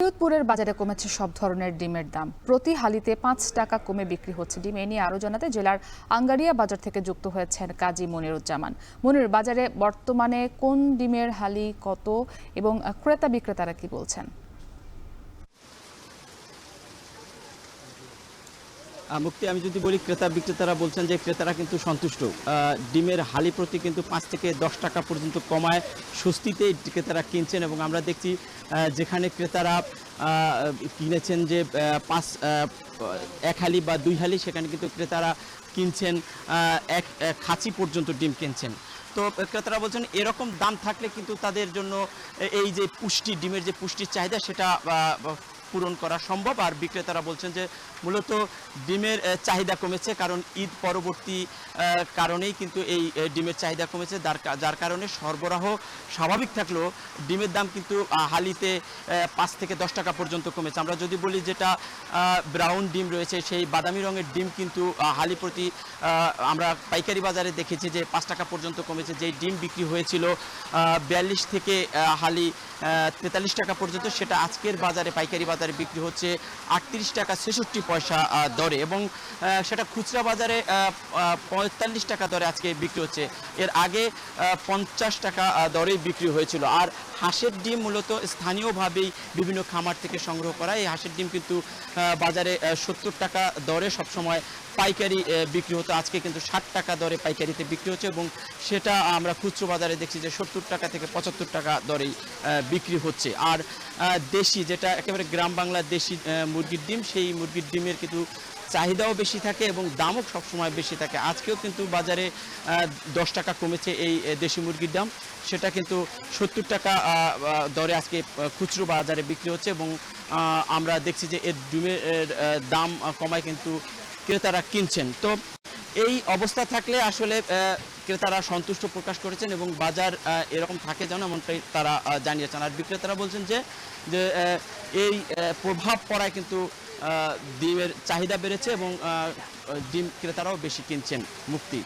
সৈয়দপুরের বাজারে কমেছে সব ধরনের ডিমের দাম। প্রতি হালিতে ৫ টাকা কমে বিক্রি হচ্ছে ডিম। এ নিয়ে আরও জানাতে জেলার আঙ্গারিয়া বাজার থেকে যুক্ত হয়েছেন কাজী মনিরুজ্জামান। মনির, বাজারে বর্তমানে কোন ডিমের হালি কত এবং ক্রেতা বিক্রেতারা কি বলছেন? মুক্তি, আমি যদি বলি ক্রেতা বিক্রেতারা বলছেন যে ক্রেতারা কিন্তু সন্তুষ্ট। ডিমের হালি প্রতি কিন্তু ৫ থেকে ১০ টাকা পর্যন্ত কমায় স্বস্তিতে ক্রেতারা কিনছেন এবং আমরা দেখছি যেখানে ক্রেতারা কিনেছেন যে এক হালি বা ২ হালি, সেখানে কিন্তু ক্রেতারা কিনছেন এক খাঁচি পর্যন্ত ডিম কিনছেন। তো ক্রেতারা বলছেন এরকম দাম থাকলে কিন্তু তাদের জন্য এই যে পুষ্টি, ডিমের যে পুষ্টির চাহিদা সেটা পূরণ করা সম্ভব। আর বিক্রেতারা বলছেন যে মূলত ডিমের চাহিদা কমেছে, কারণ ঈদ পরবর্তী কারণেই কিন্তু এই ডিমের চাহিদা কমেছে, যার কারণে সরবরাহ স্বাভাবিক থাকলেও ডিমের দাম কিন্তু হালিতে ৫ থেকে ১০ টাকা পর্যন্ত কমেছে। আমরা যদি বলি যেটা ব্রাউন ডিম রয়েছে, সেই বাদামি রঙের ডিম কিন্তু হালি প্রতি আমরা পাইকারি বাজারে দেখেছি যে ৫ টাকা পর্যন্ত কমেছে। যেই ডিম বিক্রি হয়েছিল ৪২ থেকে হালি ৪৩ টাকা পর্যন্ত, সেটা আজকের বাজারে পাইকারি বাজারে বিক্রি হচ্ছে ৩৮ টাকা ৬৬ পয়সা দরে এবং সেটা খুচরা বাজারে ৪৫ টাকা দরে আজকে বিক্রি হচ্ছে। এর আগে ৫০ টাকা দরেই বিক্রি হয়েছিল। আর হাঁসের ডিম মূলত স্থানীয়ভাবেই বিভিন্ন খামার থেকে সংগ্রহ করা। এই হাঁসের ডিম কিন্তু বাজারে ৭০ টাকা দরে সবসময় পাইকারি বিক্রি হতো, আজকে কিন্তু ৬০ টাকা দরে পাইকারিতে বিক্রি হচ্ছে এবং সেটা আমরা খুচরো বাজারে দেখছি যে ৭০ টাকা থেকে ৭৫ টাকা দরেই বিক্রি হচ্ছে। আর দেশি, যেটা একেবারে গ্রাম বাংলার দেশি মুরগির ডিম, সেই মুরগির ডিমের কিন্তু চাহিদাও বেশি থাকে এবং দামও সবসময় বেশি থাকে। আজকেও কিন্তু বাজারে ১০ টাকা কমেছে এই দেশি মুরগির দাম, সেটা কিন্তু ৭০ টাকা দরে আজকে খুচরো বাজারে বিক্রি হচ্ছে এবং আমরা দেখছি যে এর ডিমের দাম কমায় কিন্তু ক্রেতারা কিনছেন। তো এই অবস্থা থাকলে আসলে ক্রেতারা সন্তুষ্ট প্রকাশ করেছেন এবং বাজার এরকম থাকে যেন, এমনটাই তারা জানিয়েছেন। আর বিক্রেতারা বলছেন যে এই প্রভাব পড়ায় কিন্তু ডিমের চাহিদা বেড়েছে এবং ডিম ক্রেতারাও বেশি কিনছেন। মুক্তি।